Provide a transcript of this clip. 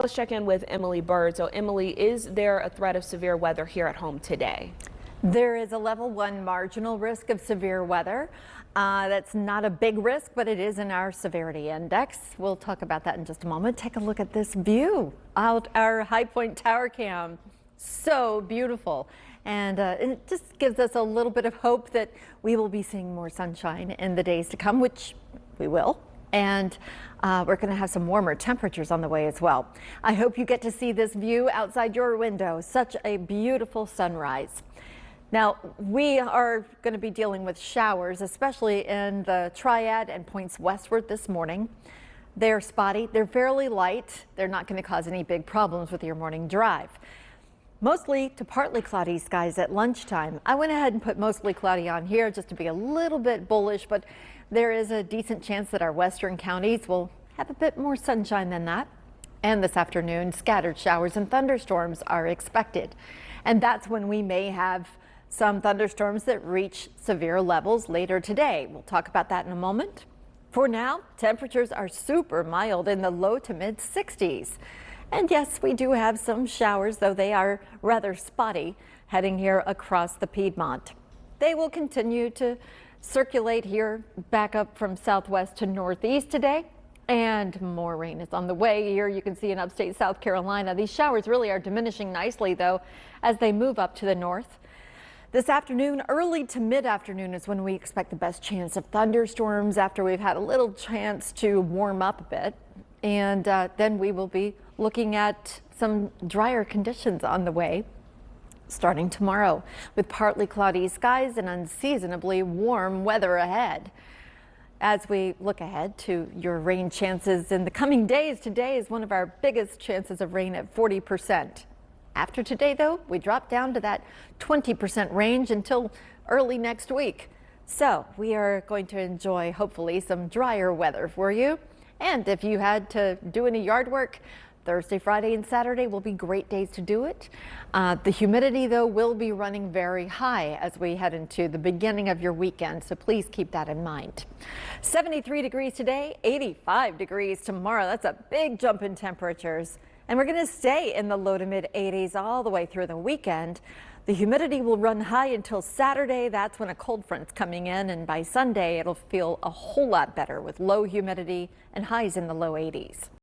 Let's check in with Emily Bird. So Emily, is there a threat of severe weather here at home today? There is a level 1 marginal risk of severe weather. That's not a big risk, but it is in our severity index. We'll talk about that in just a moment. Take a look at this view out our High Point Tower Cam. So beautiful. And it just gives us a little bit of hope that we will be seeing more sunshine in the days to come, which we will. And we're going to have some warmer temperatures on the way as well. I hope you get to see this view outside your window. Such a beautiful sunrise. Now, we are going to be dealing with showers, especially in the Triad and points westward this morning. They're spotty. They're fairly light. They're not going to cause any big problems with your morning drive. Mostly to partly cloudy skies at lunchtime. I went ahead and put mostly cloudy on here just to be a little bit bullish, but there is a decent chance that our western counties will have a bit more sunshine than that. And this afternoon, scattered showers and thunderstorms are expected. And that's when we may have some thunderstorms that reach severe levels later today. We'll talk about that in a moment. For now, temperatures are super mild in the low to mid 60s. And yes, we do have some showers, though they are rather spotty heading here across the Piedmont. They will continue to circulate here back up from southwest to northeast today. And more rain is on the way here. You can see in upstate South Carolina. These showers really are diminishing nicely, though, as they move up to the north. This afternoon, early to mid-afternoon, is when we expect the best chance of thunderstorms after we've had a little chance to warm up a bit. And then we will be looking at some drier conditions on the way starting tomorrow, with partly cloudy skies and unseasonably warm weather ahead. As we look ahead to your rain chances in the coming days, today is one of our biggest chances of rain at 40%. After today, though, we drop down to that 20% range until early next week. So we are going to enjoy, hopefully, some drier weather for you. And if you had to do any yard work, Thursday, Friday, and Saturday will be great days to do it. The humidity, though, will be running very high as we head into the beginning of your weekend, so please keep that in mind. 73 degrees today, 85 degrees tomorrow. That's a big jump in temperatures. And we're going to stay in the low to mid 80s all the way through the weekend. The humidity will run high until Saturday. That's when a cold front's coming in, and by Sunday, it'll feel a whole lot better with low humidity and highs in the low 80s.